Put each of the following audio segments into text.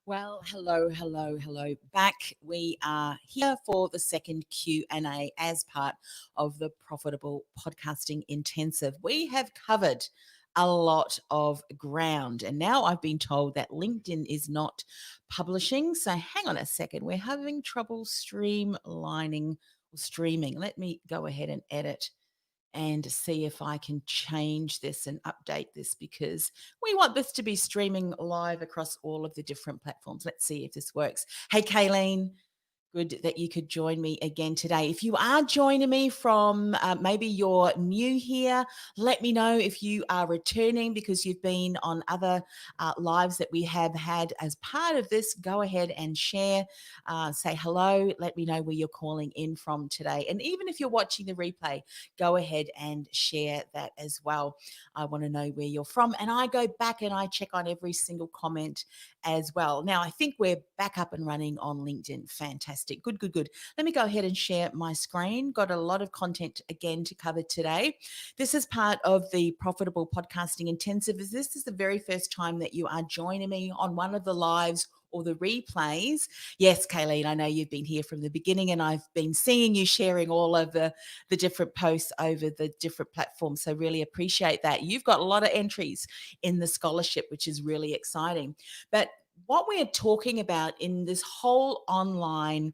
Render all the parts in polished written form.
Well, hello, hello, hello. Back we are here for the second Q&A as part of the Profitable Podcasting Intensive. We have covered a lot of ground, and now I've been told that LinkedIn is not publishing. So hang on a second. We're having trouble streamlining or streaming. Let me go ahead and edit and see if I can change this and update this because we want this to be streaming live across all of the different platforms. Let's see if this works. Hey, Kayleen, good that you could join me again today. If you are joining me from maybe you're new here, let me know if you are returning because you've been on other lives that we have had as part of this. Go ahead and share, say hello, let me know where you're calling in from today. And even if you're watching the replay, go ahead and share that as well. I want to know where you're from. And I go back and I check on every single comment as well. Now, I think we're back up and running on LinkedIn. Fantastic. Good, good, good. Let me go ahead and share my screen. Got a lot of content again to cover today. This is part of the Profitable Podcasting Intensive. This is the very first time that you are joining me on one of the lives or the replays. Yes, Kayleen, I know you've been here from the beginning and I've been seeing you sharing all of the different posts over the different platforms. So really appreciate that. You've got a lot of entries in the scholarship, which is really exciting. But what we're talking about in this whole online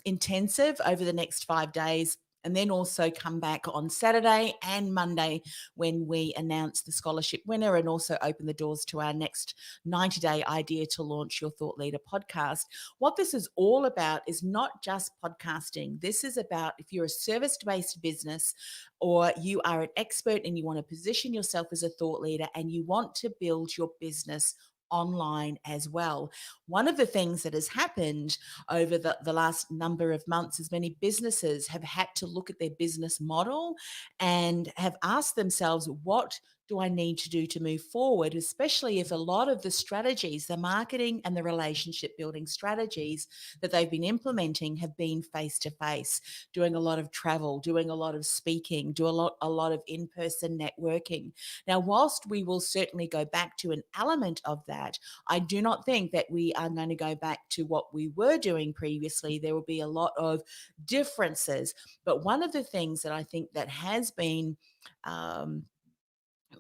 intensive over the next 5 days, and then also come back on Saturday and Monday when we announce the scholarship winner and also open the doors to our next 90-day idea to launch your thought leader podcast. What this is all about is not just podcasting. This is about if you're a service-based business or you are an expert and you want to position yourself as a thought leader and you want to build your business online as well. One of the things that has happened over the last number of months is many businesses have had to look at their business model and have asked themselves, what do I need to do to move forward, especially if a lot of the strategies, the marketing and the relationship building strategies that they've been implementing have been face to face, doing a lot of travel, doing a lot of speaking, do a lot of in-person networking. Now, whilst we will certainly go back to an element of that, I do not think that we are going to go back to what we were doing previously. There will be a lot of differences. But one of the things that I think that has been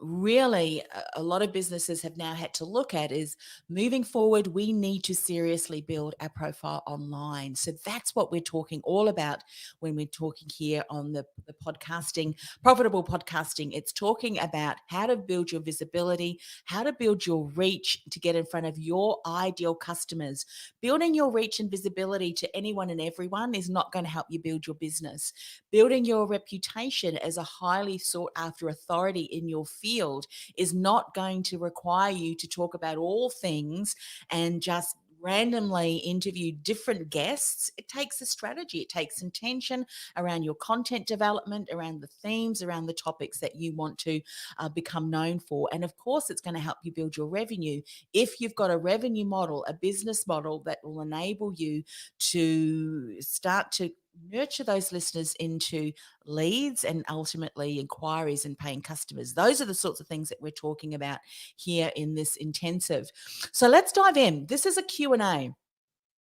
really a lot of businesses have now had to look at is moving forward, we need to seriously build our profile online. So that's what we're talking all about when we're talking here on the podcasting, profitable podcasting. It's talking about how to build your visibility, how to build your reach to get in front of your ideal customers. Building your reach and visibility to anyone and everyone is not going to help you build your business. Building your reputation as a highly sought after authority in your field is not going to require you to talk about all things and just randomly interview different guests. It takes a strategy, it takes intention around your content development, around the themes, around the topics that you want to become known for. And of course, it's going to help you build your revenue. If you've got a revenue model, a business model that will enable you to start to nurture those listeners into leads and ultimately inquiries and paying customers. Those are the sorts of things that we're talking about here in this intensive. So let's dive in. This is a Q&A.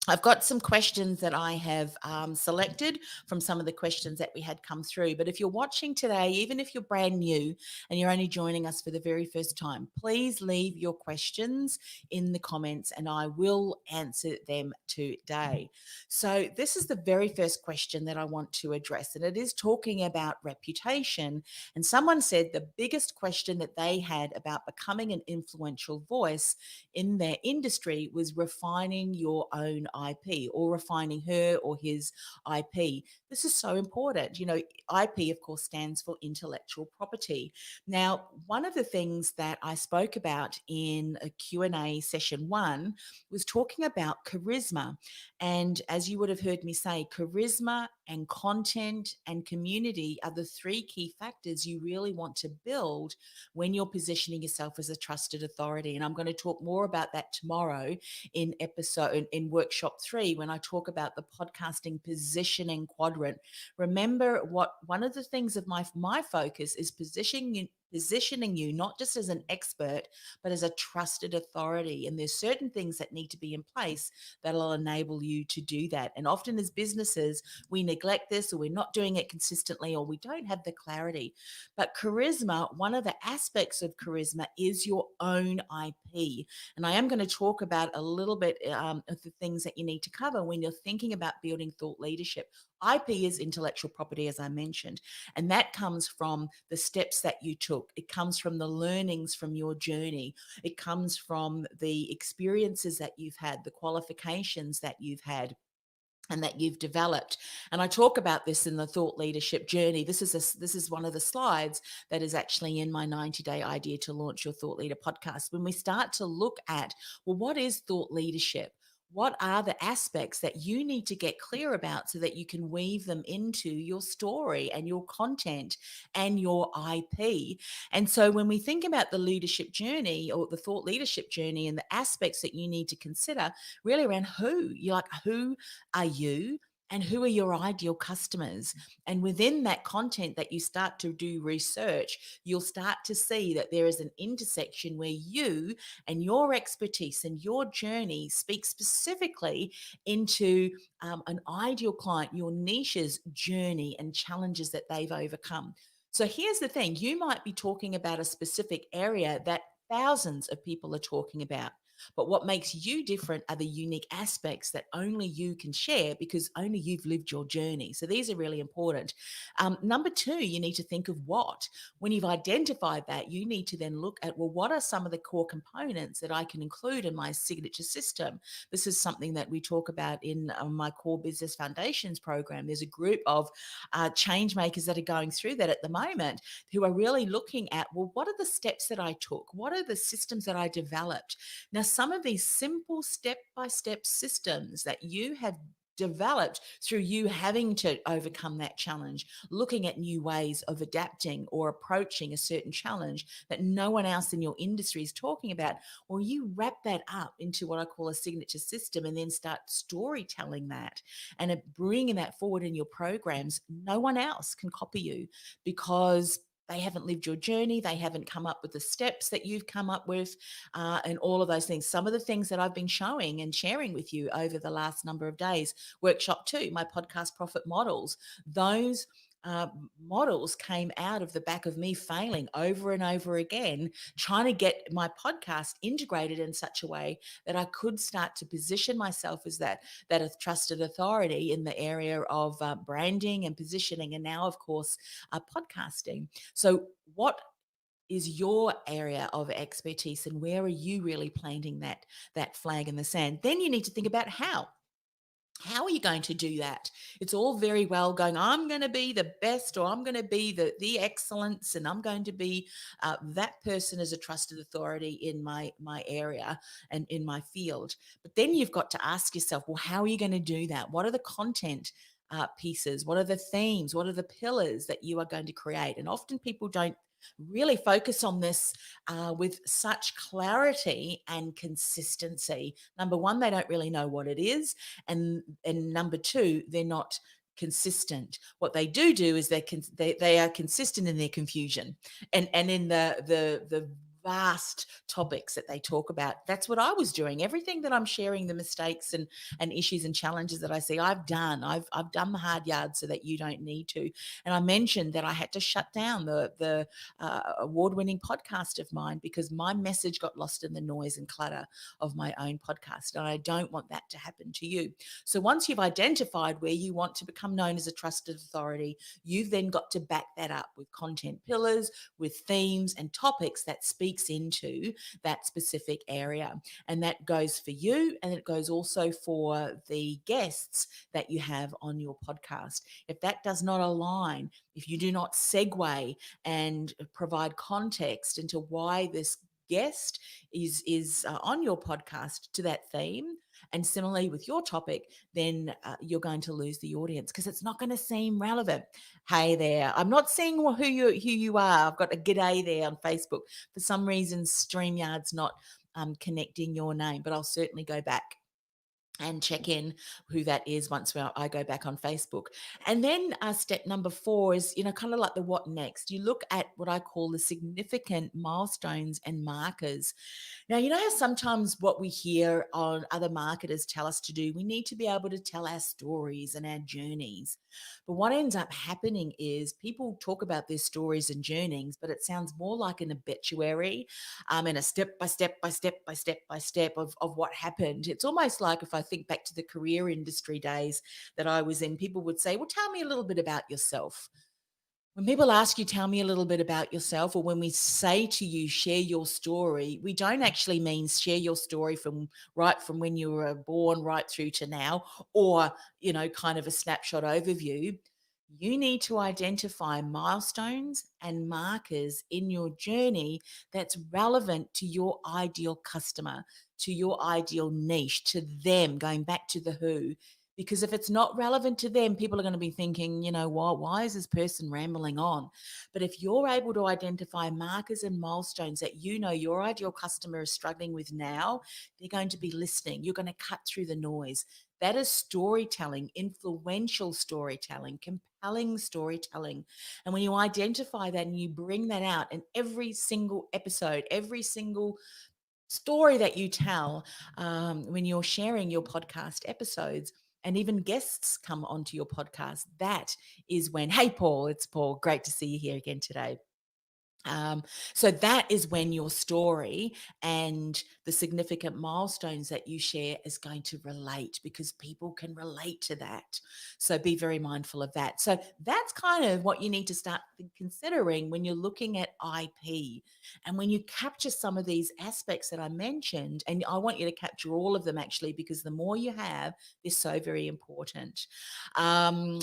I've got some questions that I have selected from some of the questions that we had come through. But if you're watching today, even if you're brand new and you're only joining us for the very first time, please leave your questions in the comments and I will answer them today. So this is the very first question that I want to address, and it is talking about reputation. And someone said the biggest question that they had about becoming an influential voice in their industry was refining your own IP or refining her or his IP. This is so important. You know, IP, of course, stands for intellectual property. Now, one of the things that I spoke about in a Q&A session 1 was talking about charisma. And as you would have heard me say, charisma and content and community are the 3 key factors you really want to build when you're positioning yourself as a trusted authority. And I'm going to talk more about that tomorrow in workshop 3 when I talk about the podcasting positioning quadrant. Remember, what one of the things of my focus is positioning you not just as an expert, but as a trusted authority. And there's certain things that need to be in place that'll enable you to do that. And often as businesses, we neglect this, or we're not doing it consistently, or we don't have the clarity. But charisma, one of the aspects of charisma is your own IP. And I am going to talk about a little bit of the things that you need to cover when you're thinking about building thought leadership. IP is intellectual property, as I mentioned, and that comes from the steps that you took. It comes from the learnings from your journey. It comes from the experiences that you've had, the qualifications that you've had, and that you've developed. And I talk about this in the thought leadership journey. This is one of the slides that is actually in my 90-day idea to launch your thought leader podcast. When we start to look at, well, what is thought leadership? What are the aspects that you need to get clear about so that you can weave them into your story and your content and your IP? And so when we think about the leadership journey, or the thought leadership journey, and the aspects that you need to consider, really around who are you, and who are your ideal customers? And within that content that you start to do research, you'll start to see that there is an intersection where you and your expertise and your journey speak specifically into an ideal client, your niche's journey and challenges that they've overcome. So here's the thing: you might be talking about a specific area that thousands of people are talking about. But what makes you different are the unique aspects that only you can share, because only you've lived your journey. So these are really important. Number two, you need to think of what. When you've identified that, you need to then look at, well, what are some of the core components that I can include in my signature system? This is something that we talk about in my Core Business Foundations program. There's a group of change makers that are going through that at the moment, who are really looking at, well, what are the steps that I took? What are the systems that I developed? Now, some of these simple step by step systems that you have developed through you having to overcome that challenge, looking at new ways of adapting or approaching a certain challenge that no one else in your industry is talking about, or you wrap that up into what I call a signature system and then start storytelling that and bringing that forward in your programs. No one else can copy you, because they haven't lived your journey. They haven't come up with the steps that you've come up with, and all of those things. Some of the things that I've been showing and sharing with you over the last number of days, workshop two, my podcast profit models, those models came out of the back of me failing over and over again, trying to get my podcast integrated in such a way that I could start to position myself as that a trusted authority in the area of branding and positioning, and now, of course, podcasting. So, what is your area of expertise, and where are you really planting that flag in the sand? Then you need to think about how are you going to do that? It's all very well going, I'm going to be the best, or I'm going to be the excellence, and I'm going to be that person as a trusted authority in my area and in my field. But then you've got to ask yourself, well, how are you going to do that? What are the content pieces? What are the themes? What are the pillars that you are going to create? And often people don't really focus on this with such clarity and consistency. Number one, they don't really know what it is, and number two, they're not consistent. What they do is they are consistent in their confusion, and in the vast topics that they talk about. That's what I was doing. Everything that I'm sharing, the mistakes and issues and challenges that I see, I've done. I've done the hard yards so that you don't need to. And I mentioned that I had to shut down the award-winning podcast of mine, because my message got lost in the noise and clutter of my own podcast, and I don't want that to happen to you. So once you've identified where you want to become known as a trusted authority, you've then got to back that up with content pillars, with themes and topics that speaks into that specific area. And that goes for you, and it goes also for the guests that you have on your podcast. If that does not align, if you do not segue and provide context into why this guest is on your podcast to that theme, and similarly with your topic, then you're going to lose the audience, because it's not going to seem relevant. Hey there, I'm not seeing who you are. I've got a g'day there on Facebook. For some reason, StreamYard's not connecting your name, but I'll certainly go back and check in who that is once I go back on Facebook. And then step number 4 is, kind of like the what next. You look at what I call the significant milestones and markers. Now, you know how sometimes what we hear on other marketers tell us to do, we need to be able to tell our stories and our journeys. But what ends up happening is people talk about their stories and journeys, but it sounds more like an obituary, and a step by step by step by step by step of what happened. It's almost like, if I think back to the career industry days that I was in, people would say, well, tell me a little bit about yourself. When people ask you, tell me a little bit about yourself, or when we say to you, share your story, we don't actually mean share your story from when you were born right through to now, or, kind of a snapshot overview. You need to identify milestones and markers in your journey that's relevant to your ideal customer, to your ideal niche, to them, going back to the who. Because if it's not relevant to them, people are going to be thinking, you know what, why is this person rambling on? But if you're able to identify markers and milestones that your ideal customer is struggling with now, they're going to be listening. You're going to cut through the noise. That is storytelling, influential storytelling, compelling storytelling. And when you identify that and you bring that out in every single episode, every single story that you tell, when you're sharing your podcast episodes, and even guests come onto your podcast, that is when, hey, Paul, it's Paul. Great to see you here again today. Um, so that is when your story and the significant milestones that you share is going to relate, because people can relate to that. So be very mindful of that. So that's kind of what you need to start considering when you're looking at IP. And when you capture some of these aspects that I mentioned, and I want you to capture all of them actually, because the more you have, they're so very important. Um,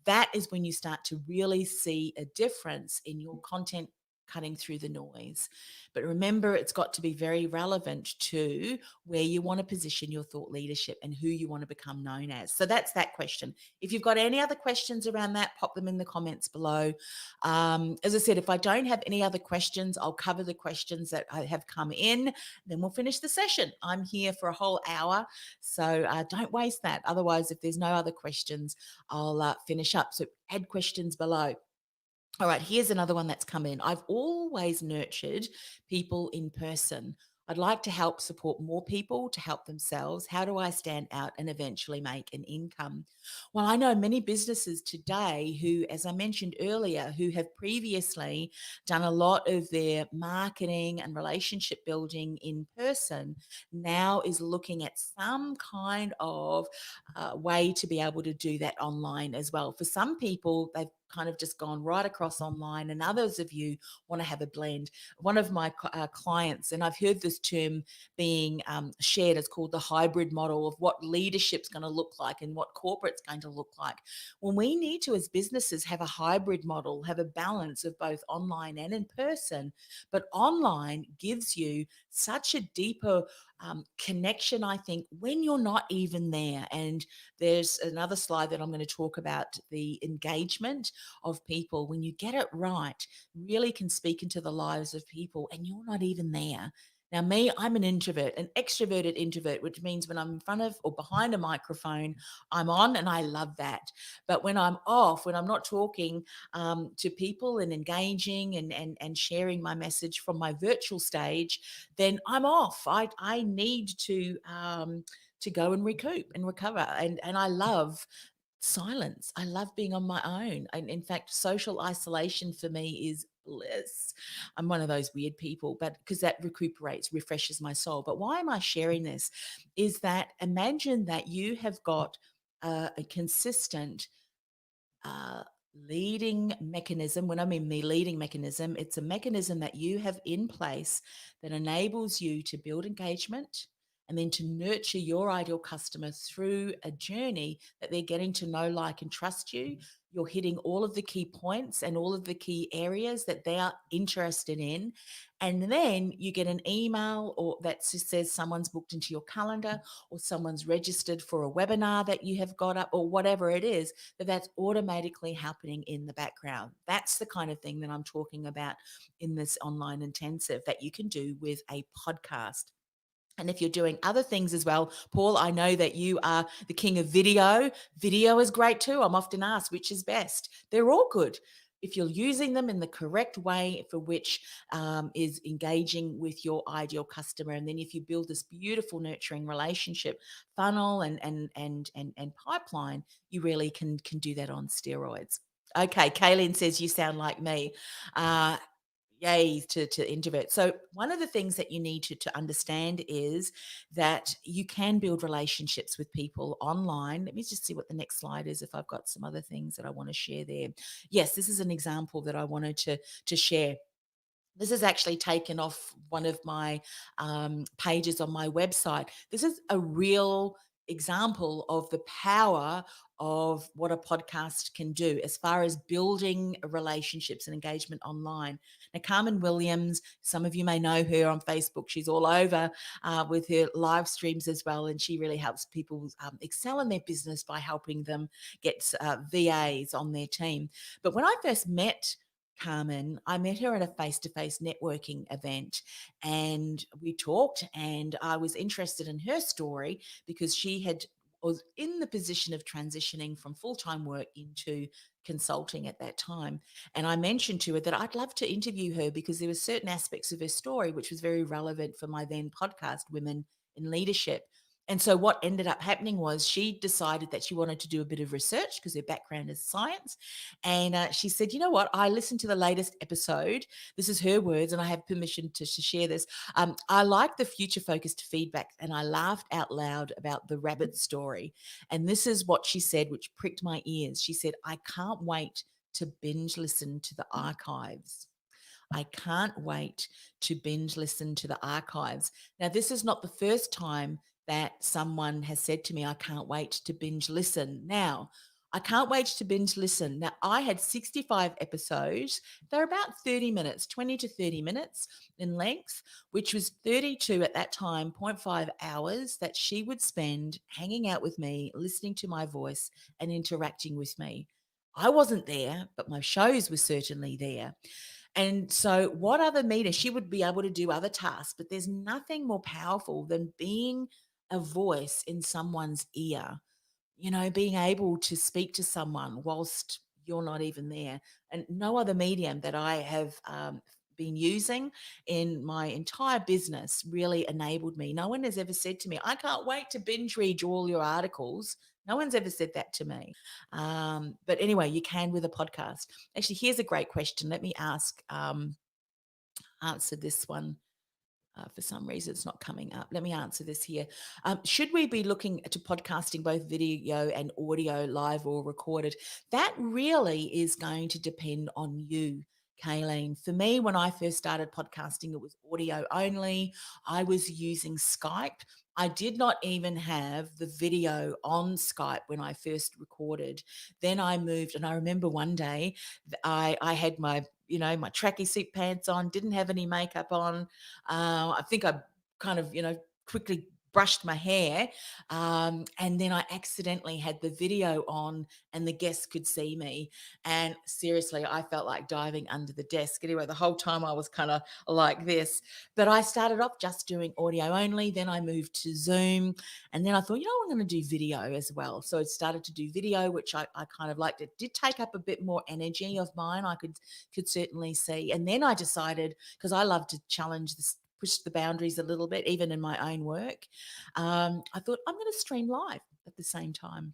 that is when you start to really see a difference in your content cutting through the noise. But remember, it's got to be very relevant to where you want to position your thought leadership and who you want to become known as. So that's that question. If you've got any other questions around that, pop them in the comments below. As I said, if I don't have any other questions, I'll cover the questions that have come in. Then we'll finish the session. I'm here for a whole hour, so don't waste that. Otherwise, if there's no other questions, I'll finish up. So add questions below. All right, here's another one that's come in. I've always nurtured people in person. I'd like to help support more people to help themselves. How do I stand out and eventually make an income? Well, I know many businesses today who, as I mentioned earlier, who have previously done a lot of their marketing and relationship building in person, now is looking at some kind of way to be able to do that online as well. For some people, they've kind of just gone right across online, and others of you want to have a blend. One of my clients, and I've heard this term being shared, is called the hybrid model of what leadership's going to look like and what corporate's going to look like. When we need to, as businesses, have a hybrid model, have a balance of both online and in person. But online gives you such a deeper connection, I think, when you're not even there. And there's another slide that I'm going to talk about, the engagement of people. When you get it right, really can speak into the lives of people and you're not even there. Now, me, I'm an introvert, an extroverted introvert, which means when I'm in front of or behind a microphone, I'm on and I love that. But when I'm off, when I'm not talking to people and engaging and sharing my message from my virtual stage, then I'm off. I need to go and recoup and recover. And I love silence. I love being on my own. And in fact, social isolation for me is bliss. I'm one of those weird people, but because that recuperates, refreshes my soul. But why am I sharing this? Is that imagine that you have got a consistent uh, leading mechanism. When I mean me leading mechanism, it's a mechanism that you have in place that enables you to build engagement and then to nurture your ideal customer through a journey that they're getting to know, like, and trust you. You're hitting all of the key points and all of the key areas that they are interested in. And then you get an email or that just says someone's booked into your calendar, or someone's registered for a webinar that you have got up, or whatever it is, that's automatically happening in the background. That's the kind of thing that I'm talking about in this online intensive that you can do with a podcast. And if you're doing other things as well, Paul, I know that you are the king of video. Video is great too. I'm often asked which is best. They're all good. If you're using them in the correct way for which is engaging with your ideal customer, and then if you build this beautiful nurturing relationship funnel and pipeline, you really can do that on steroids. Okay, Kaylin says you sound like me. Uh, Yay to introverts. So one of the things that you need to understand is that you can build relationships with people online. Let me just see what the next slide is, if I've got some other things that I want to share there. Yes, this is an example that I wanted to share. This is actually taken off one of my pages on my website. This is a real example of the power of what a podcast can do as far as building relationships and engagement online. Now, Carmen Williams, some of you may know her on Facebook. She's all over with her live streams as well, and she really helps people excel in their business by helping them get VAs on their team. But when I first met Carmen, I met her at a face to face networking event and we talked, and I was interested in her story because she had was in the position of transitioning from full-time work into consulting at that time. And I mentioned to her that I'd love to interview her because there were certain aspects of her story which was very relevant for my then podcast, Women in Leadership. And so what ended up happening was she decided that she wanted to do a bit of research because her background is science. And she said, you know what? I listened to the latest episode. This is her words, and I have permission to share this. I like the future focused feedback, and I laughed out loud about the rabbit story. And this is what she said, which pricked my ears. She said, I can't wait to binge listen to the archives. I can't wait to binge listen to the archives. Now, this is not the first time that someone has said to me, I can't wait to binge listen. Now, I can't wait to binge listen. Now, I had 65 episodes. They're about 30 minutes, 20 to 30 minutes in length, which was 32 at that time, 0.5 hours that she would spend hanging out with me, listening to my voice and interacting with me. I wasn't there, but my shows were certainly there. And so, what other media? She would be able to do other tasks, but there's nothing more powerful than being a voice in someone's ear, being able to speak to someone whilst you're not even there. And no other medium that I have been using in my entire business really enabled me. No one has ever said to me, I can't wait to binge read all your articles. No one's ever said that to me. But anyway, you can with a podcast. Actually, here's a great question. Let me answer this one. For some reason, it's not coming up. Let me answer this here. Should we be looking to podcasting both video and audio, live or recorded? That really is going to depend on you, Kayleen. For me, when I first started podcasting, it was audio only. I was using Skype. I did not even have the video on Skype when I first recorded. Then I moved, and I remember one day I had my tracky suit pants on, didn't have any makeup on. I think I kind of, quickly brushed my hair. And then I accidentally had the video on and the guests could see me. And seriously, I felt like diving under the desk. Anyway, the whole time I was kind of like this. But I started off just doing audio only. Then I moved to Zoom. And then I thought, I'm going to do video as well. So I started to do video, which I kind of liked. It did take up a bit more energy of mine. I could certainly see. And then I decided, because I love to challenge this, push the boundaries a little bit, even in my own work. I thought I'm going to stream live at the same time.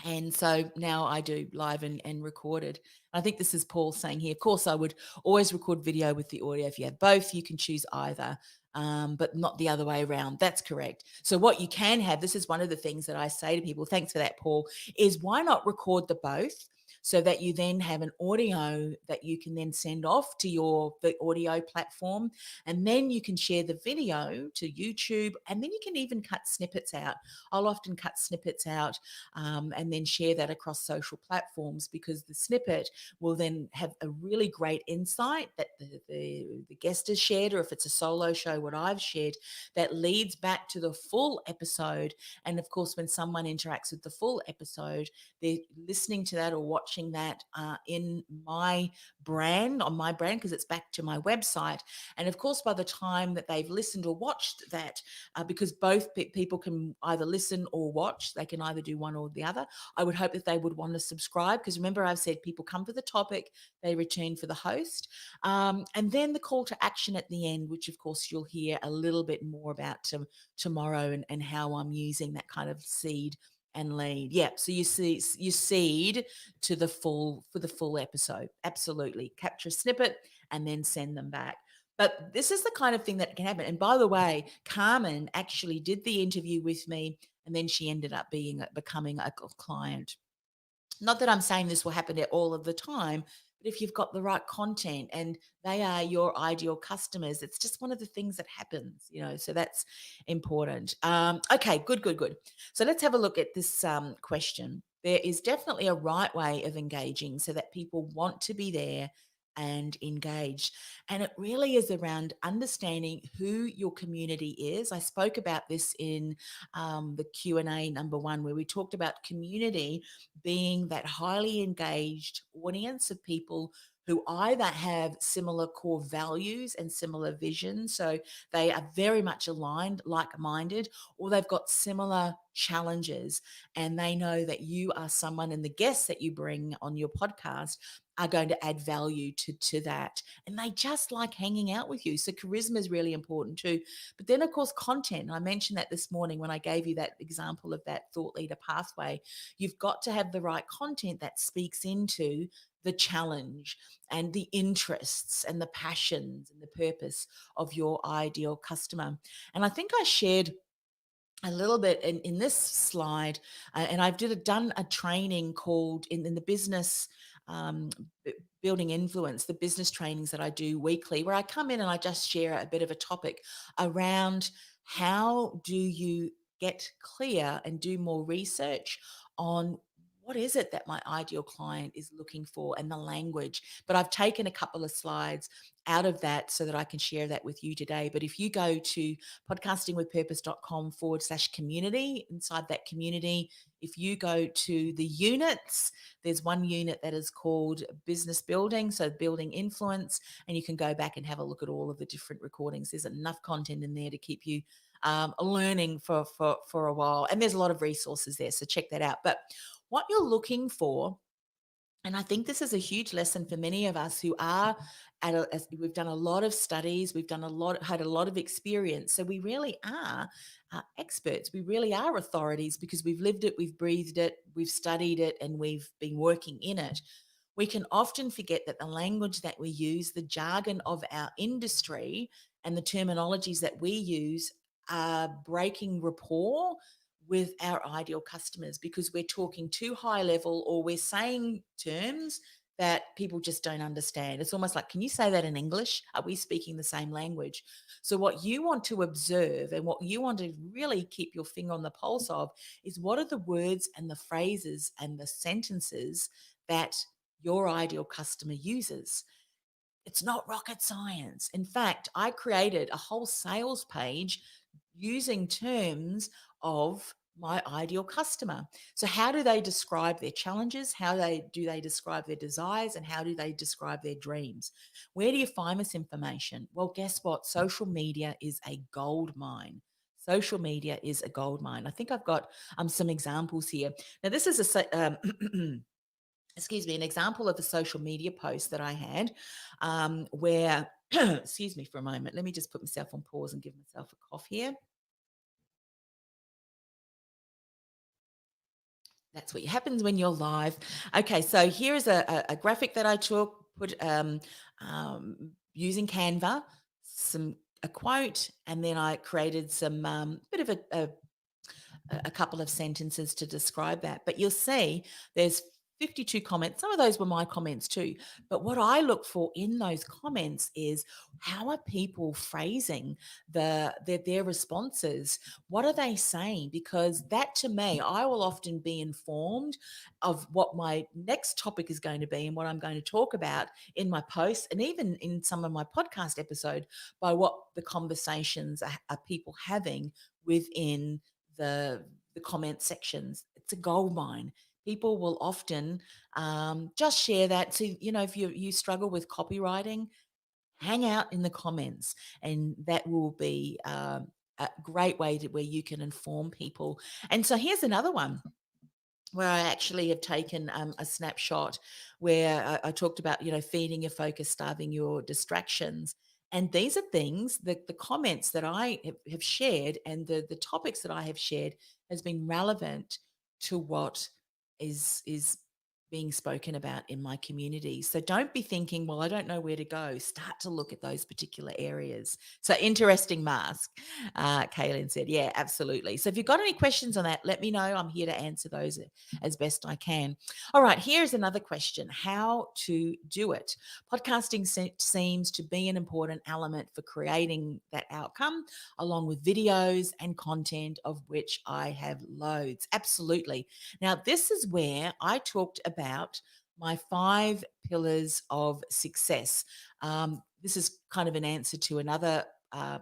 And so now I do live and recorded. I think this is Paul saying here, of course, I would always record video with the audio. If you have both, you can choose either, but not the other way around. That's correct. So what you can have, this is one of the things that I say to people, thanks for that, Paul, is why not record the both? So that you then have an audio that you can then send off to the audio platform, and then you can share the video to YouTube, and then you can even cut snippets out. I'll often cut snippets out and then share that across social platforms, because the snippet will then have a really great insight that the guest has shared, or if it's a solo show, what I've shared, that leads back to the full episode. And of course, when someone interacts with the full episode, they're listening to that or watching launching that in my brand, on my brand, because it's back to my website. And of course, by the time that they've listened or watched that, because both people can either listen or watch, they can either do one or the other. I would hope that they would want to subscribe, because remember, I've said people come for the topic, they return for the host. And then the call to action at the end, which of course you'll hear a little bit more about tomorrow, and how I'm using that kind of seed and lead. Yeah. So you seed to the full for the full episode. Absolutely. Capture a snippet and then send them back. But this is the kind of thing that can happen. And by the way, Carmen actually did the interview with me, and then she ended up becoming a client. Not that I'm saying this will happen all of the time, but if you've got the right content and they are your ideal customers, it's just one of the things that happens, so that's important. Okay, good, good, good. So let's have a look at this question. There is definitely a right way of engaging so that people want to be there and engaged. And it really is around understanding who your community is. I spoke about this in the Q&A number 1, where we talked about community being that highly engaged audience of people who either have similar core values and similar visions, so they are very much aligned, like-minded, or they've got similar challenges, and they know that you are someone, and the guests that you bring on your podcast are going to add value to that, and they just like hanging out with you. So charisma is really important too. But then, of course, content. I mentioned that this morning when I gave you that example of that thought leader pathway. You've got to have the right content that speaks into the challenge and the interests and the passions and the purpose of your ideal customer. And I think I shared a little bit in this slide, and I've done a training called in the business, um, building influence, the business trainings that I do weekly, where I come in and I just share a bit of a topic around how do you get clear and do more research on what is it that my ideal client is looking for, and the language. But I've taken a couple of slides out of that so that I can share that with you today. But if you go to podcastingwithpurpose.com/community, inside that community, if you go to the units, there's one unit that is called business building, so building influence, and you can go back and have a look at all of the different recordings. There's enough content in there to keep you learning for a while, and there's a lot of resources there, so check that out. But what you're looking for, and I think this is a huge lesson for many of us who are we've done a lot of studies, had a lot of experience. So we really are experts. We really are authorities, because we've lived it, we've breathed it, we've studied it, and we've been working in it. We can often forget that the language that we use, the jargon of our industry, and the terminologies that we use are breaking rapport with our ideal customers, because we're talking too high level, or we're saying terms that people just don't understand. It's almost like, can you say that in English? Are we speaking the same language? So what you want to observe, and what you want to really keep your finger on the pulse of, is what are the words and the phrases and the sentences that your ideal customer uses. It's not rocket science. In fact, I created a whole sales page using terms of my ideal customer. So how do they describe their challenges? Do they describe their desires, and how do they describe their dreams? Where do you find this information? Well, guess what? Social media is a gold mine. Social media is a gold mine. I think I've got some examples here. Now, this is excuse me, an example of a social media post that I had, where, excuse me for a moment, let me just put myself on pause and give myself a cough here. That's what happens when you're live. Okay, so here is a graphic that I put using Canva, a quote, and then I created some bit of a couple of sentences to describe that. But you'll see there's 52 comments. Some of those were my comments too. But what I look for in those comments is, how are people phrasing their responses? What are they saying? Because that, to me, I will often be informed of what my next topic is going to be and what I'm going to talk about in my posts, and even in some of my podcast episode, by what the conversations are people having within the comment sections. It's a gold mine. people will often just share that. So, if you struggle with copywriting, hang out in the comments, and that will be a great way where you can inform people. And so here's another one where I actually have taken a snapshot where I talked about, feeding your focus, starving your distractions. And these are things that the comments that I have shared, and the topics that I have shared has been relevant to what is being spoken about in my community. So don't be thinking, well, I don't know where to go. Start to look at those particular areas. So interesting mask. Kaylin said, yeah, absolutely. So if you've got any questions on that, let me know. I'm here to answer those as best I can. All right, here's another question: how to do it. Podcasting seems to be an important element for creating that outcome, along with videos and content, of which I have loads. Absolutely. Now, this is where I talked about my 5 pillars of success. This is kind of an answer to another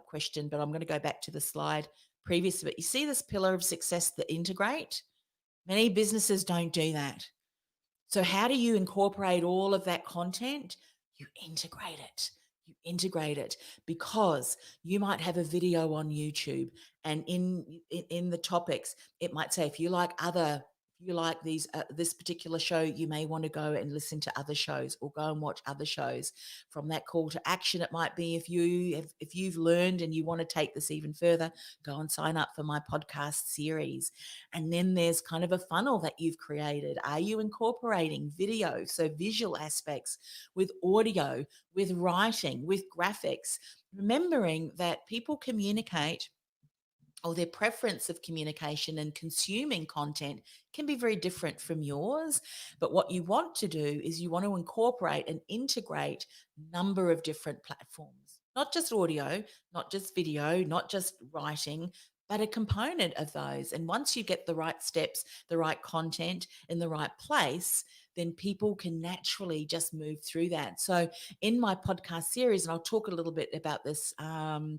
question, but I'm going to go back to the slide previous. But you see this pillar of success, the integrate? Many businesses don't do that. So, how do you incorporate all of that content? You integrate it. You integrate it, because you might have a video on YouTube, and in the topics, it might say, if you like this particular show, you may want to go and listen to other shows, or go and watch other shows. From that call to action, it might be, if you've learned and you want to take this even further, go and sign up for my podcast series. And then there's kind of a funnel that you've created. Are you incorporating video, so visual aspects, with audio, with writing, with graphics? Remembering that people communicate, or their preference of communication and consuming content can be very different from yours. But what you want to do is you want to incorporate and integrate a number of different platforms, not just audio, not just video, not just writing, but a component of those. And once you get the right steps, the right content in the right place, then people can naturally just move through that. So in my podcast series, and I'll talk a little bit about this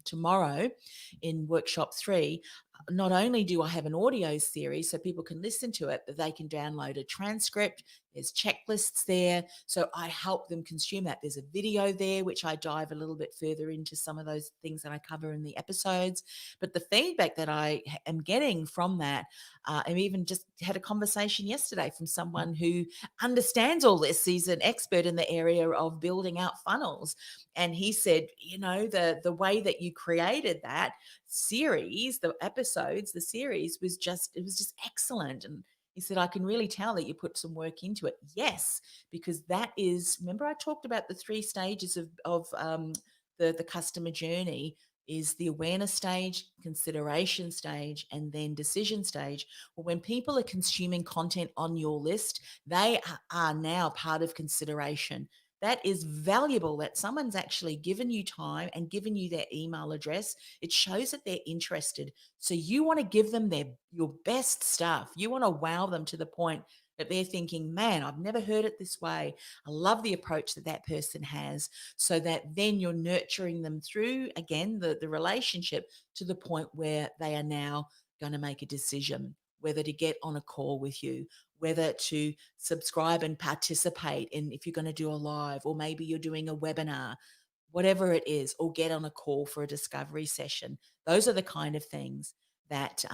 tomorrow in workshop 3, not only do I have an audio series so people can listen to it, but they can download a transcript. There's checklists there. So I help them consume that. There's a video there, which I dive a little bit further into some of those things that I cover in the episodes. But the feedback that I am getting from that, and even just had a conversation yesterday from someone who understands all this. He's an expert in the area of building out funnels. And he said, the way that you created that series, the episodes, the series was just excellent. And he said, I can really tell that you put some work into it. Yes, because that is, remember I talked about the 3 stages of the customer journey, is the awareness stage, consideration stage, and then decision stage. Well, when people are consuming content on your list, they are now part of consideration. That is valuable, that someone's actually given you time and given you their email address. It shows that they're interested. So you want to give them your best stuff. You want to wow them to the point that they're thinking, man, I've never heard it this way. I love the approach that that person has, so that then you're nurturing them through, again, the relationship, to the point where they are now going to make a decision whether to get on a call with you, whether to subscribe and participate in, if you're going to do a live, or maybe you're doing a webinar, whatever it is, or get on a call for a discovery session. Those are the kind of things that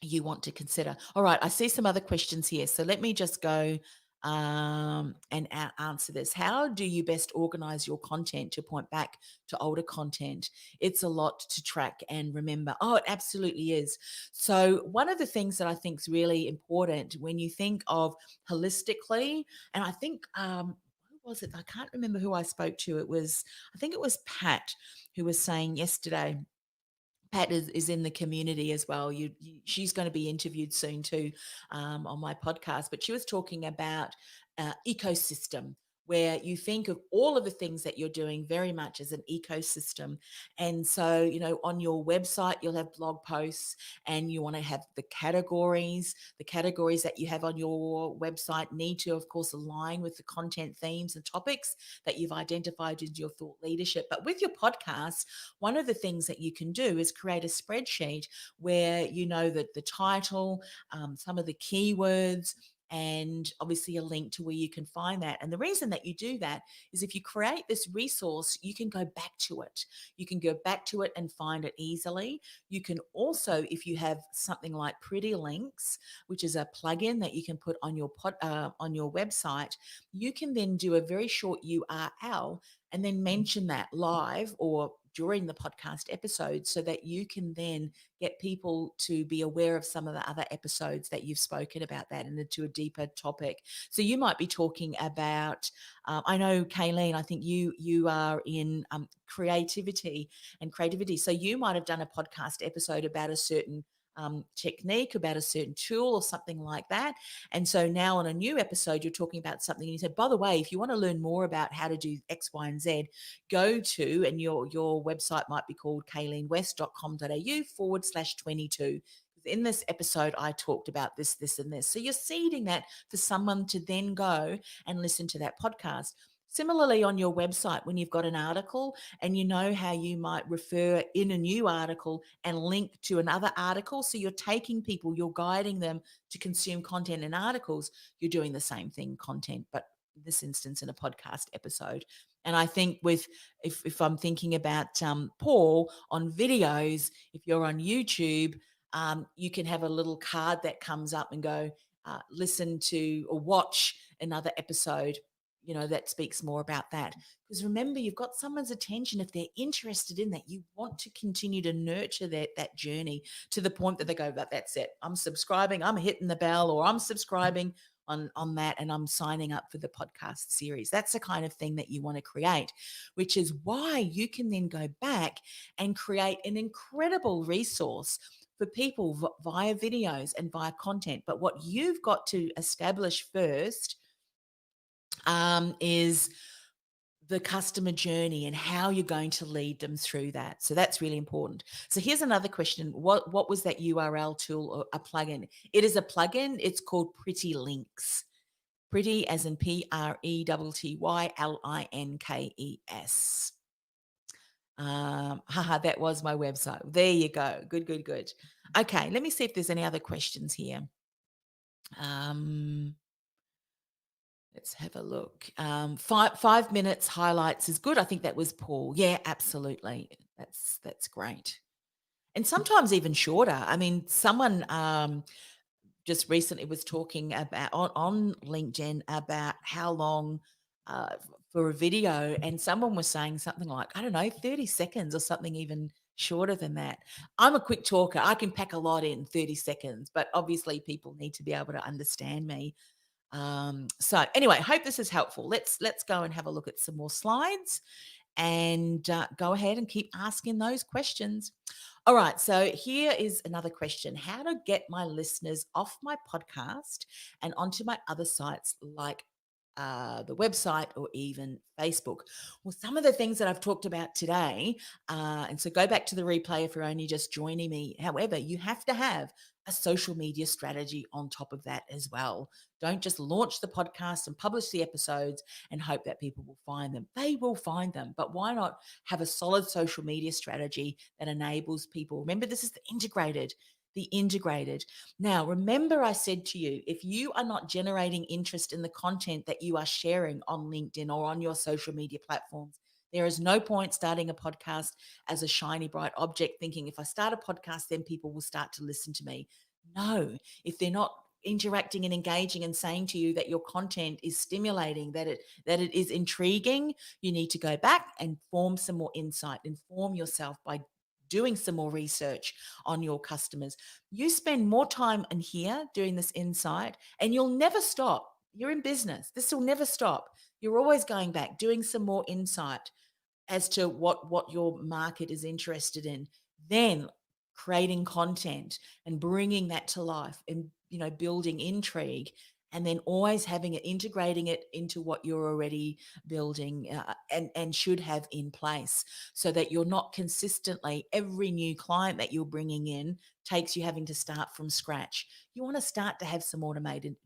you want to consider. All right, I see some other questions here. So let me just go and answer this. How do you best organize your content to point back to older content? It's a lot to track and remember. Oh, it absolutely is. So one of the things that I think is really important when you think of holistically, and I think who was it? I can't remember who I spoke to. I think it was Pat, who was saying yesterday. Pat is in the community as well. She's going to be interviewed soon too, on my podcast. But she was talking about ecosystem, where you think of all of the things that you're doing very much as an ecosystem. And so, on your website, you'll have blog posts, and you want to have the categories. The categories that you have on your website need to, of course, align with the content themes and topics that you've identified as your thought leadership. But with your podcast, one of the things that you can do is create a spreadsheet where you know that the title, some of the keywords, and obviously a link to where you can find that. And the reason that you do that is if you create this resource, you can go back to it. You can go back to it and find it easily. You can also, if you have something like Pretty Links, which is a plugin that you can put on your on your website, you can then do a very short URL and then mention that live or during the podcast episode, so that you can then get people to be aware of some of the other episodes that you've spoken about that and into a deeper topic. So you might be talking about, I know Kayleen, I think you are in creativity. So you might have done a podcast episode about a certain technique, about a certain tool or something like that. And so now on a new episode, you're talking about something, and you said, by the way, if you want to learn more about how to do X, Y, and Z, go to, and your website might be called kayleenwest.com.au/22. In this episode, I talked about this, this, and this. So you're seeding that for someone to then go and listen to that podcast. Similarly, on your website, when you've got an article and you know how you might refer in a new article and link to another article. So you're taking people, you're guiding them to consume content in articles. You're doing the same thing, content, but in this instance, in a podcast episode. And I think with, if I'm thinking about Paul on videos, if you're on YouTube, you can have a little card that comes up and go, listen to or watch another episode, that speaks more about that. Because remember, you've got someone's attention. If they're interested in that, you want to continue to nurture that journey to the point that they go, that's it. I'm subscribing, I'm hitting the bell, or I'm subscribing on that, and I'm signing up for the podcast series. That's the kind of thing that you want to create, which is why you can then go back and create an incredible resource for people via videos and via content. But what you've got to establish first is the customer journey and how you're going to lead them through that. So that's really important. So here's another question. What was that URL tool or a plugin? It is a plugin. It's called Pretty Links. Pretty as in PRETTYLINKES. That was my website. There you go. Good. Okay, let me see if there's any other questions here. Let's have a look. 5 minutes highlights is good. I think that was Paul. Yeah, absolutely. That's great. And sometimes even shorter. I mean, someone just recently was talking about on LinkedIn about how long for a video, and someone was saying something like, I don't know, 30 seconds or something even shorter than that. I'm a quick talker. I can pack a lot in 30 seconds, but obviously people need to be able to understand me. So anyway, hope this is helpful. Let's go and have a look at some more slides, and go ahead and keep asking those questions. All right, so here is another question: how to get my listeners off my podcast and onto my other sites like the website or even Facebook. Well, some of the things that I've talked about today, and so go back to the replay if you're only just joining me. However, you have to have a social media strategy on top of that as well. Don't just launch the podcast and publish the episodes and hope that people will find them. They will find them, but why not have a solid social media strategy that enables people? Remember, this is the integrated. Now, remember I said to you, if you are not generating interest in the content that you are sharing on LinkedIn or on your social media platforms, there is no point starting a podcast as a shiny, bright object thinking if I start a podcast, then people will start to listen to me. No, if they're not interacting and engaging and saying to you that your content is stimulating, that it is intriguing, you need to go back and form some more insight, inform yourself by doing some more research on your customers. You spend more time in here doing this insight, and you'll never stop. You're in business. This will never stop. You're always going back, doing some more insight as to what your market is interested in, then creating content and bringing that to life, and building intrigue, and then always having it, integrating it into what you're already building, and should have in place, so that you're not consistently, every new client that you're bringing in takes you having to start from scratch. You want to start to have some automation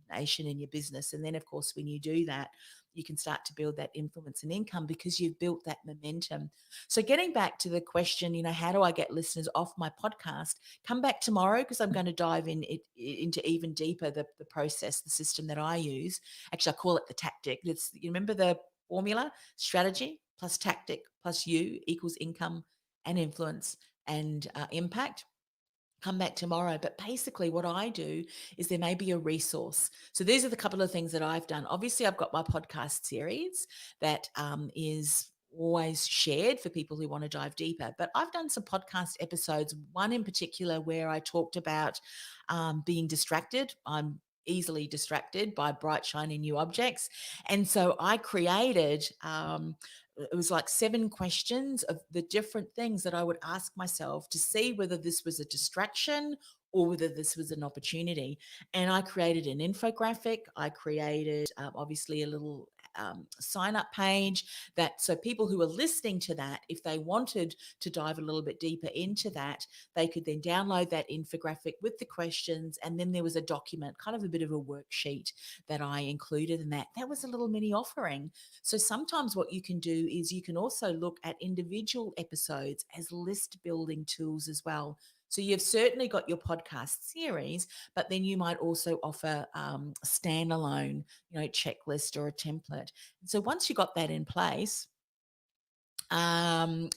in your business. And then, of course, when you do that, you can start to build that influence and income because you've built that momentum. So, getting back to the question, how do I get listeners off my podcast? Come back tomorrow because I'm going to dive into even deeper the process, the system that I use. Actually, I call it the tactic. You remember the formula: strategy plus tactic plus you equals income and influence and impact. Come back tomorrow. But basically, what I do is there may be a resource. So these are the couple of things that I've done. Obviously, I've got my podcast series that is always shared for people who want to dive deeper. But I've done some podcast episodes, one in particular where I talked about being distracted. I'm easily distracted by bright, shiny new objects. And so I created it was like 7 questions of the different things that I would ask myself to see whether this was a distraction or whether this was an opportunity. And I created an infographic. I created obviously a little sign up page, that so people who are listening to that, if they wanted to dive a little bit deeper into that, they could then download that infographic with the questions. And then there was a document, kind of a bit of a worksheet that I included in that. That was a little mini offering. So sometimes what you can do is you can also look at individual episodes as list building tools as well. So you've certainly got your podcast series, but then you might also offer standalone, checklist or a template. And so once you got that in place,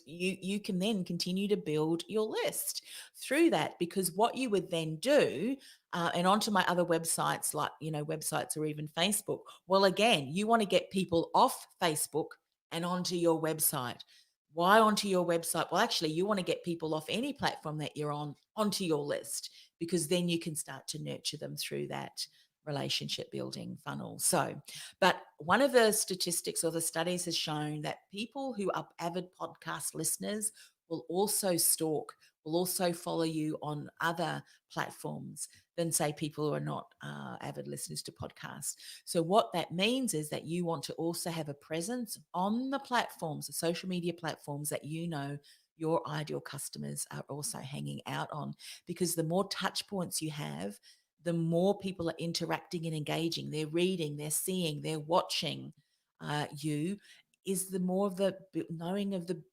you can then continue to build your list through that, because what you would then do, and onto my other websites, like websites or even Facebook, well, again, you want to get people off Facebook and onto your website. Why onto your website? Well, actually, you want to get people off any platform that you're on onto your list, because then you can start to nurture them through that relationship building funnel. So, but one of the statistics or the studies has shown that people who are avid podcast listeners will also stalk, will also follow you on other platforms than, say, people who are not avid listeners to podcasts. So what that means is that you want to also have a presence on the platforms, the social media platforms that your ideal customers are also hanging out on, because the more touch points you have, the more people are interacting and engaging. They're reading, they're seeing, they're watching you, is the more of the knowing of the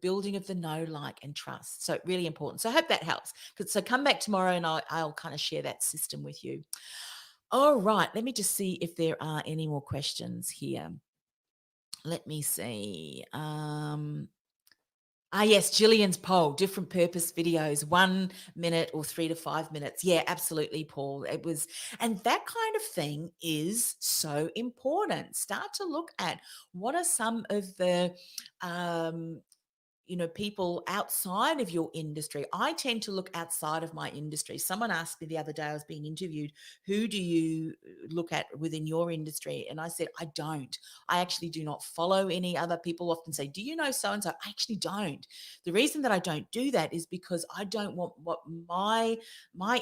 building of the know, like, and trust. So really important. So I hope that helps. So come back tomorrow and I'll kind of share that system with you. All right. Let me just see if there are any more questions here. Let me see. Yes, Gillian's poll, different purpose videos, 1 minute or 3 to 5 minutes. Yeah, absolutely, Paul. It was, and that kind of thing is so important. Start to look at what are some of the people outside of your industry. I tend to look outside of my industry. Someone asked me the other day, I was being interviewed, who do you look at within your industry? And I said, I don't. I actually do not follow any other. People often say, do you know so and so? I actually don't. The reason that I don't do that is because I don't want what my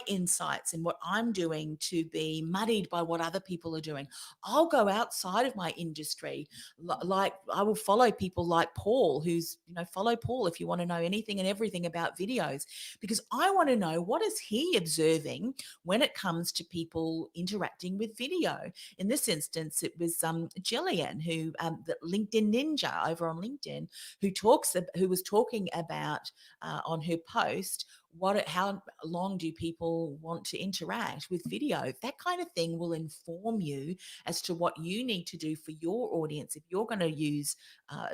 insights and what I'm doing to be muddied by what other people are doing. I'll go outside of my industry. Like, I will follow people like Paul, who's, follow Paul if you want to know anything and everything about videos, because I want to know, what is he observing when it comes to people interacting with video. In this instance, it was Jillian, who the LinkedIn Ninja over on LinkedIn, who was talking about on her post, how long do people want to interact with video. That kind of thing will inform you as to what you need to do for your audience if you're going to use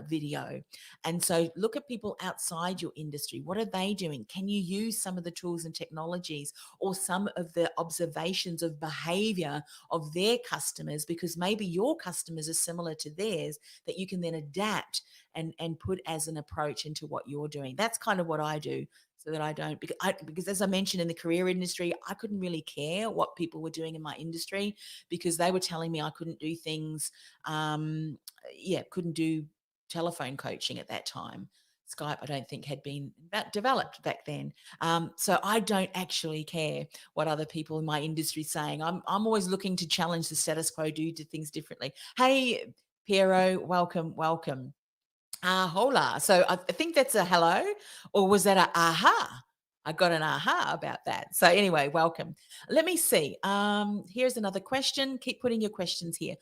video. And so look at people outside your industry. What are they doing? Can you use some of the tools and technologies or some of the observations of behavior of their customers, because maybe your customers are similar to theirs, that you can then adapt and put as an approach into what you're doing. That's kind of what I do, so that I don't, because as I mentioned, in the career industry, I couldn't really care what people were doing in my industry, because they were telling me I couldn't do things. Couldn't do telephone coaching at that time. Skype, I don't think, had been that developed back then. So I don't actually care what other people in my industry saying. I'm always looking to challenge the status quo, do things differently. Hey, Piero, welcome, welcome. Hola. So I think that's a hello, or was that a aha? I got an aha about that. So anyway, welcome. Let me see. Here's another question. Keep putting your questions here.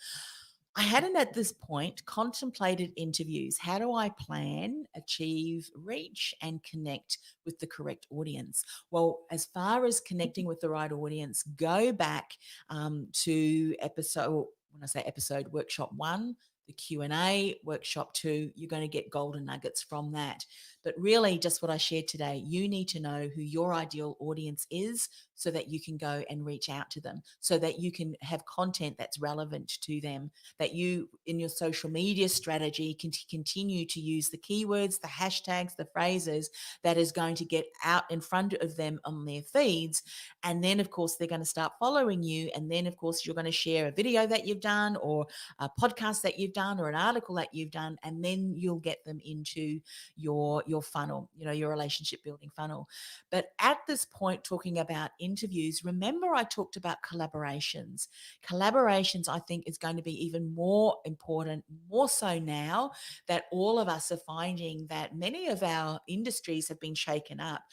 I hadn't at this point contemplated interviews. How do I plan, achieve, reach, and connect with the correct audience? Well, as far as connecting with the right audience, go back to episode. When I say episode, workshop 1, the Q&A, workshop 2, you're going to get golden nuggets from that. But really, just what I shared today, you need to know who your ideal audience is so that you can go and reach out to them, so that you can have content that's relevant to them, that you, in your social media strategy, can continue to use the keywords, the hashtags, the phrases that is going to get out in front of them on their feeds. And then, of course, they're going to start following you. And then, of course, you're going to share a video that you've done, or a podcast that you've done, or an article that you've done, and then you'll get them into your funnel, your relationship building funnel. But at this point, talking about interviews, remember I talked about collaborations. Collaborations, I think, is going to be even more important, more so now that all of us are finding that many of our industries have been shaken up.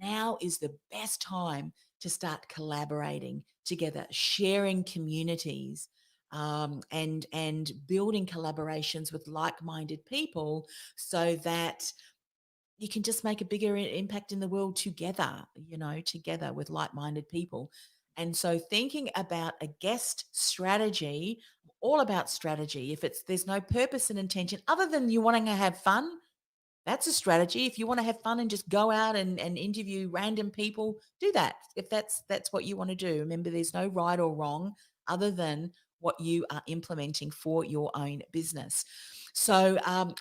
Now is the best time to start collaborating together, sharing communities, and building collaborations with like-minded people, so that you can just make a bigger impact in the world together, together with like-minded people. And so thinking about a guest strategy, all about strategy. If there's no purpose and intention other than you wanting to have fun, that's a strategy. If you want to have fun and just go out and interview random people, do that. If that's what you want to do. Remember, there's no right or wrong other than what you are implementing for your own business. So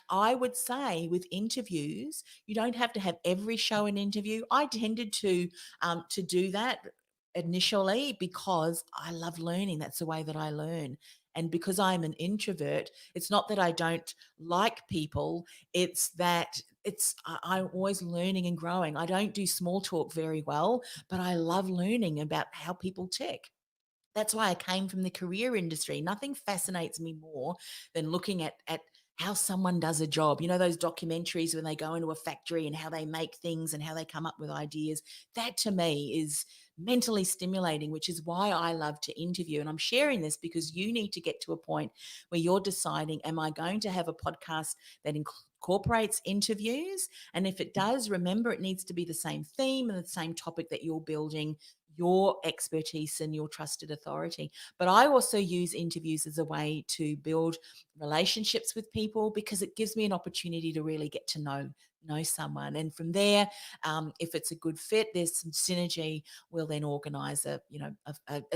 I would say with interviews, you don't have to have every show an interview. I tended to do that initially because I love learning. That's the way that I learn. And because I'm an introvert, it's not that I don't like people, it's that I'm always learning and growing. I don't do small talk very well, but I love learning about how people tick. That's why I came from the career industry. Nothing fascinates me more than looking at how someone does a job. You know, those documentaries when they go into a factory and how they make things and how they come up with ideas. That to me is mentally stimulating, which is why I love to interview. And I'm sharing this because you need to get to a point where you're deciding, am I going to have a podcast that incorporates interviews? And if it does, remember it needs to be the same theme and the same topic that you're building your expertise and your trusted authority. But I also use interviews as a way to build relationships with people, because it gives me an opportunity to really get to know someone. And from there, if it's a good fit, there's some synergy, we'll then organize a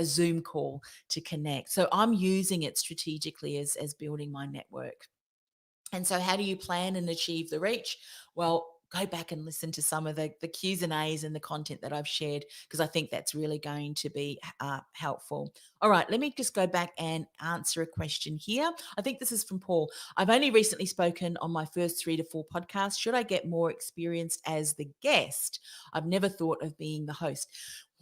Zoom call to connect. So I'm using it strategically as building my network. And so how do you plan and achieve the reach? Well, go back and listen to some of the Q's and A's and the content that I've shared, because I think that's really going to be helpful. All right, let me just go back and answer a question here. I think this is from Paul. I've only recently spoken on my first 3 to 4 podcasts. Should I get more experienced as the guest? I've never thought of being the host.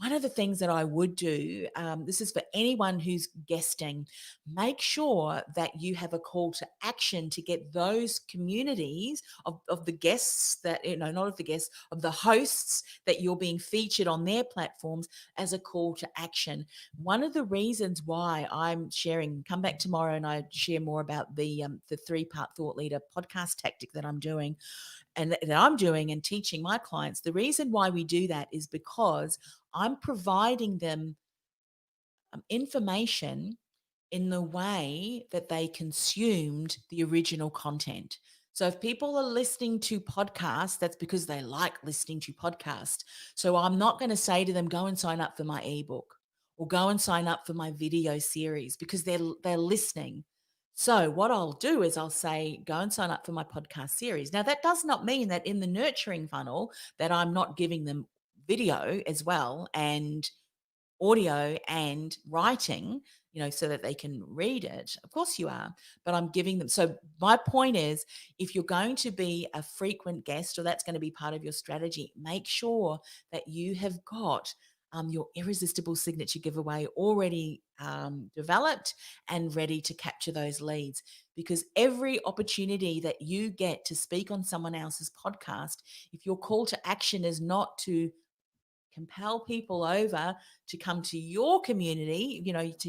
One of the things that I would do, this is for anyone who's guesting, make sure that you have a call to action to get those communities of the guests that, not of the guests, of the hosts that you're being featured on their platforms as a call to action. One of the reasons why I'm sharing, come back tomorrow and I share more about the 3-part thought leader podcast tactic that I'm doing and teaching my clients. The reason why we do that is because I'm providing them information in the way that they consumed the original content. So if people are listening to podcasts, that's because they like listening to podcasts. So I'm not going to say to them, go and sign up for my ebook or go and sign up for my video series, because they're listening. So what I'll do is I'll say, go and sign up for my podcast series. Now, that does not mean that in the nurturing funnel that I'm not giving them video as well, and audio and writing. so that they can read it. Of course you are, but I'm giving them. So my point is, if you're going to be a frequent guest or that's going to be part of your strategy, make sure that you have got your irresistible signature giveaway already developed and ready to capture those leads. Because every opportunity that you get to speak on someone else's podcast, if your call to action is not to compel people over to come to your community,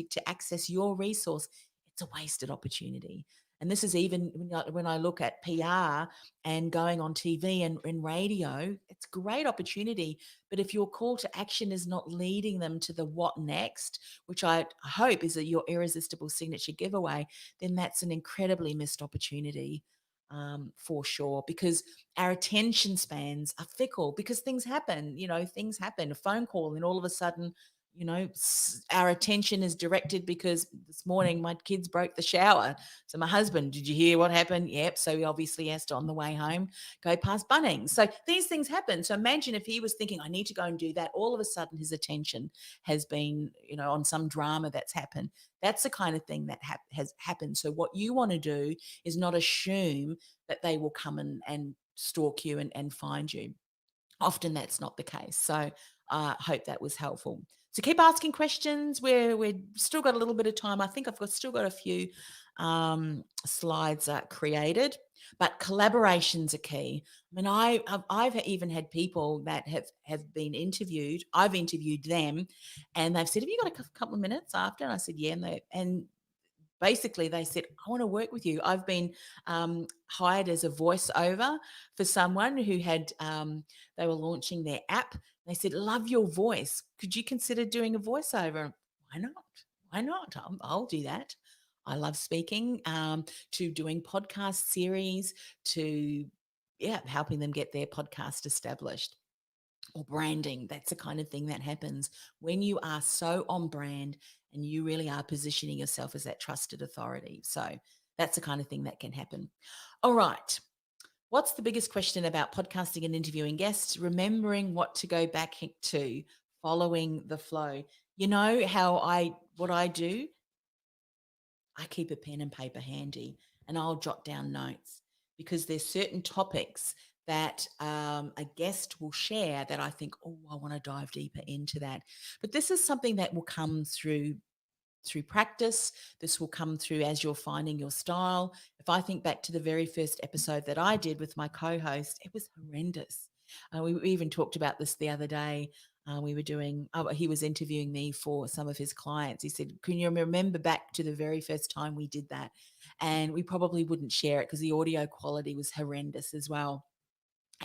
to access your resource, it's a wasted opportunity. And this is even when I look at PR and going on TV and radio, it's a great opportunity. But if your call to action is not leading them to the what next, which I hope is your irresistible signature giveaway, then that's an incredibly missed opportunity, for sure. Because our attention spans are fickle, because things happen, a phone call, and all of a sudden, our attention is directed because this morning my kids broke the shower. So my husband, did you hear what happened? Yep. So he obviously has to, on the way home, go past Bunnings. So these things happen. So imagine if he was thinking, I need to go and do that. All of a sudden his attention has been, on some drama that's happened. That's the kind of thing that has happened. So what you want to do is not assume that they will come and stalk you and find you. Often that's not the case. So I hope that was helpful. So keep asking questions. We're still got a little bit of time. I think still got a few slides created, but collaborations are key. I mean, I've even had people that have been interviewed. I've interviewed them, and they've said, "Have you got a couple of minutes after?" And I said, "Yeah," and basically they said, I want to work with you. I've been hired as a voiceover for someone who had they were launching their app. They said, love your voice, could you consider doing a voiceover? Why not? I'll do that. I love speaking, to doing podcast series, to helping them get their podcast established, or branding. That's the kind of thing that happens when you are so on brand and you really are positioning yourself as that trusted authority. So that's the kind of thing that can happen. All right. What's the biggest question about podcasting and interviewing guests? Remembering what to go back to, following the flow. You know what I do? I keep a pen and paper handy and I'll jot down notes, because there's certain topics that a guest will share that I think, oh, I want to dive deeper into that. But this is something that will come through practice. This will come through as you're finding your style. If I think back to the very first episode that I did with my co-host, it was horrendous. We even talked about this the other day. We were he was interviewing me for some of his clients. He said, can you remember back to the very first time we did that? And we probably wouldn't share it because the audio quality was horrendous as well.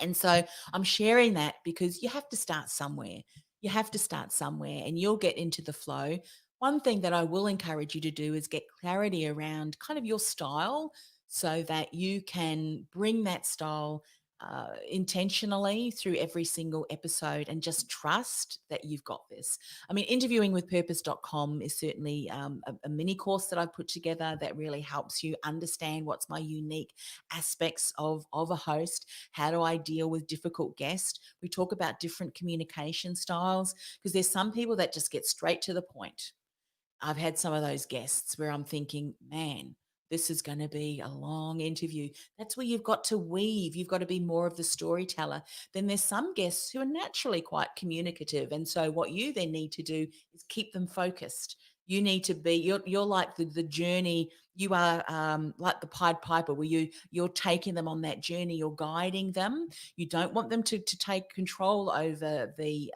And so I'm sharing that because you have to start somewhere. You have to start somewhere and you'll get into the flow. One thing that I will encourage you to do is get clarity around kind of your style, so that you can bring that style intentionally through every single episode, and just trust that you've got this. I mean, interviewingwithpurpose.com is certainly a mini course that I've put together that really helps you understand what's my unique aspects of a host. How do I deal with difficult guests? We talk about different communication styles, because there's some people that just get straight to the point. I've had some of those guests where I'm thinking, man, this is going to be a long interview. That's where you've got to weave. You've got to be more of the storyteller. Then there's some guests who are naturally quite communicative. And so what you then need to do is keep them focused. You need to be, you're like the journey. You are like the Pied Piper, where you're taking them on that journey. You're guiding them. You don't want them to take control over the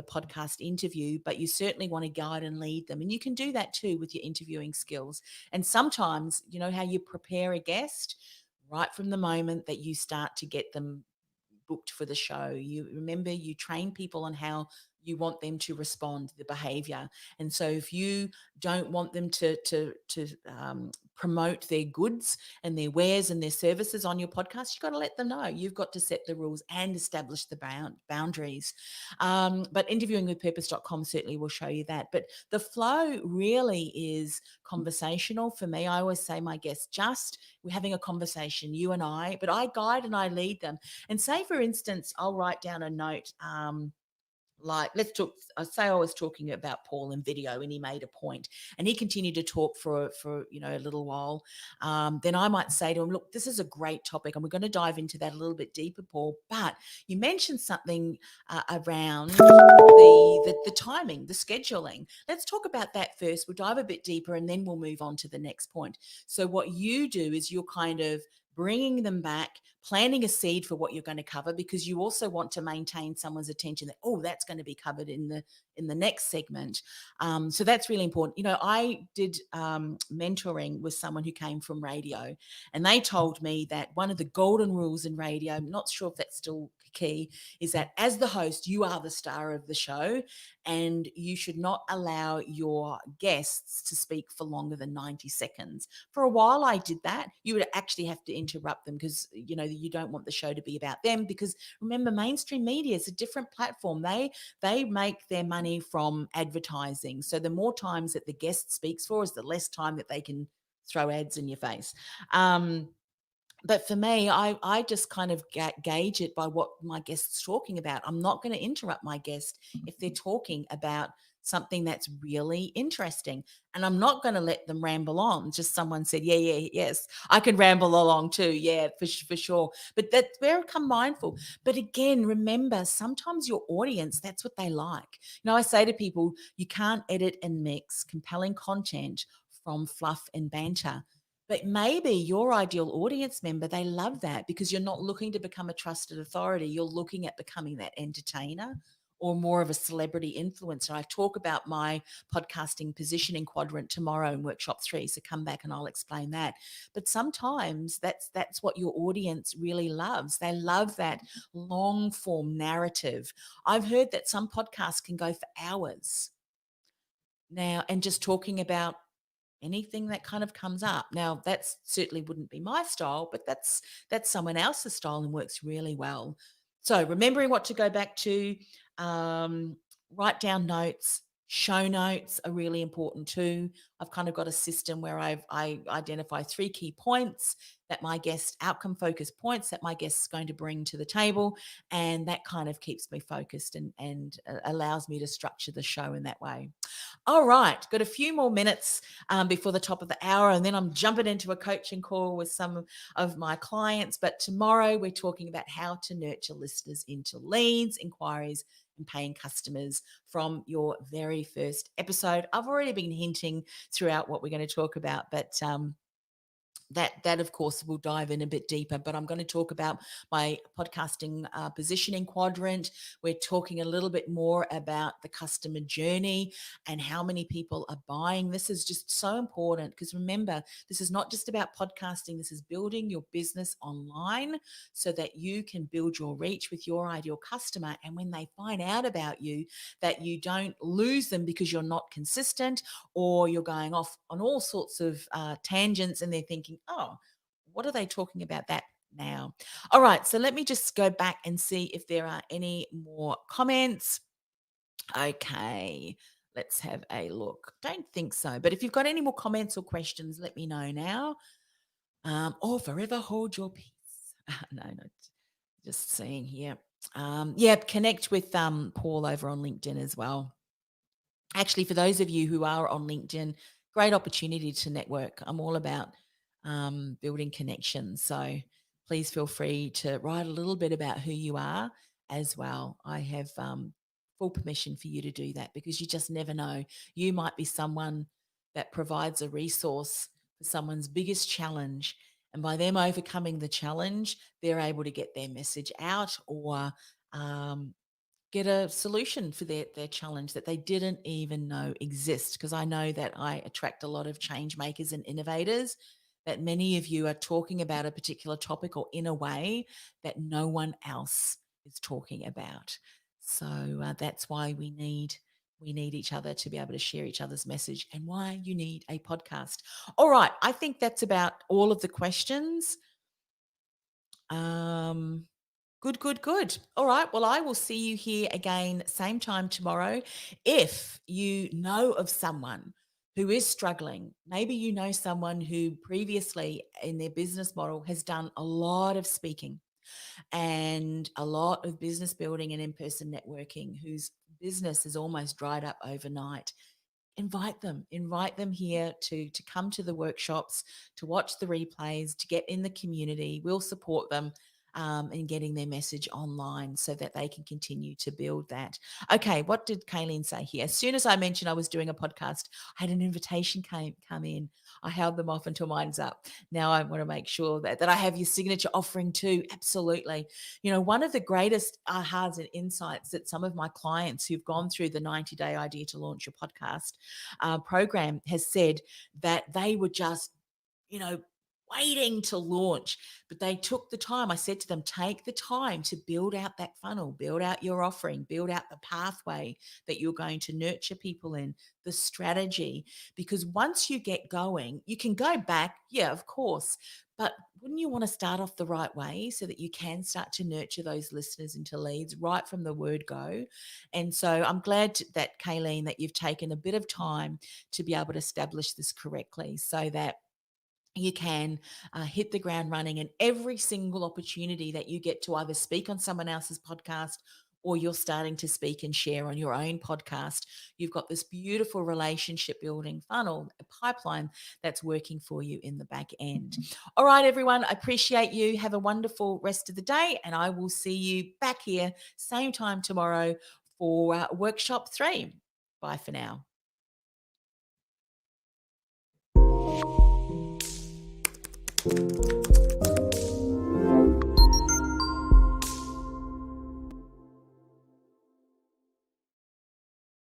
podcast interview, but you certainly want to guide and lead them. And you can do that too with your interviewing skills. And sometimes, you know how you prepare a guest? Right from the moment that you start to get them booked for the show, you train people on how you want them to respond, the behavior. And so if you don't want them to promote their goods and their wares and their services on your podcast, you've got to let them know. You've got to set the rules and establish the boundaries. But interviewingwithpurpose.com certainly will show you that. But the flow really is conversational for me. I always say, my guests, we're having a conversation, you and I, but I guide and I lead them. And say, for instance, I'll write down a note, like, let's talk. I say I was talking about Paul in video, and he made a point, and he continued to talk for a little while. Then I might say to him, "Look, this is a great topic, and we're going to dive into that a little bit deeper, Paul. But you mentioned something around the timing, the scheduling. Let's talk about that first. We'll dive a bit deeper, and then we'll move on to the next point. So what you do is you're kind of bringing them back, planting a seed for what you're going to cover, because you also want to maintain someone's attention that, oh, that's going to be covered in the next segment. So that's really important. I did mentoring with someone who came from radio, and they told me that one of the golden rules in radio, I'm not sure if that's still key, is that as the host, you are the star of the show, and you should not allow your guests to speak for longer than 90 seconds. For a while I did that. You would actually have to interrupt them, because you don't want the show to be about them, because remember, mainstream media is a different platform. They make their money from advertising. So the more times that the guest speaks for is the less time that they can throw ads in your face. But for me, I just kind of gauge it by what my guest's talking about. I'm not going to interrupt my guest if they're talking about something that's really interesting. And I'm not going to let them ramble on. Just someone said, yeah, yeah, yes, I can ramble along too. Yeah, for sure. But that's where I become mindful. But again, remember, sometimes your audience, that's what they like. I say to people, you can't edit and mix compelling content from fluff and banter. But maybe your ideal audience member, they love that, because you're not looking to become a trusted authority. You're looking at becoming that entertainer or more of a celebrity influencer. I talk about my podcasting positioning quadrant tomorrow in workshop 3. So come back and I'll explain that. But sometimes that's what your audience really loves. They love that long form narrative. I've heard that some podcasts can go for hours now, and just talking about anything that kind of comes up. Now, that certainly wouldn't be my style, but that's someone else's style and works really well. So remembering what to go back to, um, write down notes. Show notes are really important too. I've kind of got a system where I identify 3 key points that my guest, outcome focused points that my guest is going to bring to the table, and that kind of keeps me focused and allows me to structure the show in that way. All right, got a few more minutes before the top of the hour, and then I'm jumping into a coaching call with some of my clients. But tomorrow we're talking about how to nurture listeners into leads, inquiries, and paying customers from your very first episode. I've already been hinting throughout what we're going to talk about, but that of course we'll dive in a bit deeper. But I'm going to talk about my podcasting positioning quadrant. We're talking a little bit more about the customer journey and how many people are buying. This is just so important, because remember, this is not just about podcasting. This is building your business online so that you can build your reach with your ideal customer, and when they find out about you, that you don't lose them because you're not consistent, or you're going off on all sorts of tangents, and they're thinking, oh, what are they talking about that now? All right, so let me just go back and see if there are any more comments. Okay, let's have a look. Don't think so, but if you've got any more comments or questions, let me know now. Or forever hold your peace. No, just seeing here. Yeah, connect with Paul over on LinkedIn as well. Actually, for those of you who are on LinkedIn, great opportunity to network. I'm all about building connections. So please feel free to write a little bit about who you are as well. I have full permission for you to do that, because you just never know. You might be someone that provides a resource for someone's biggest challenge. And by them overcoming the challenge, they're able to get their message out, or get a solution for their challenge that they didn't even know exist. Because I know that I attract a lot of change makers and innovators, that many of you are talking about a particular topic or in a way that no one else is talking about. So that's why we need each other to be able to share each other's message, and why you need a podcast. All right, I think that's about all of the questions. Good, good, good. All right. Well, I will see you here again, same time tomorrow. If you know of someone who is struggling, maybe you know someone who previously in their business model has done a lot of speaking and a lot of business building and in-person networking, whose business has almost dried up overnight, invite them here to come to the workshops, to watch the replays, to get in the community. We'll support them in getting their message online so that they can continue to build that. Okay, what did Kayleen say here? As soon as I mentioned I was doing a podcast, I had an invitation come in. I held them off until mine's up. Now I want to make sure that I have your signature offering too. Absolutely. You know, one of the greatest ahas and insights that some of my clients who've gone through the 90-day idea to launch your podcast program has said that they were just, you know, waiting to launch, but they took the time. I said to them, take the time to build out that funnel, build out your offering, build out the pathway that you're going to nurture people in, the strategy. Because once you get going, you can go back, yeah, of course, but wouldn't you want to start off the right way so that you can start to nurture those listeners into leads right from the word go? And so I'm glad that, Kayleen, that you've taken a bit of time to be able to establish this correctly so that you can hit the ground running, and every single opportunity that you get to either speak on someone else's podcast or you're starting to speak and share on your own podcast, you've got this beautiful relationship building funnel, a pipeline that's working for you in the back end. All right, everyone, I appreciate you. Have a wonderful rest of the day, and I will see you back here same time tomorrow for workshop 3. Bye for now.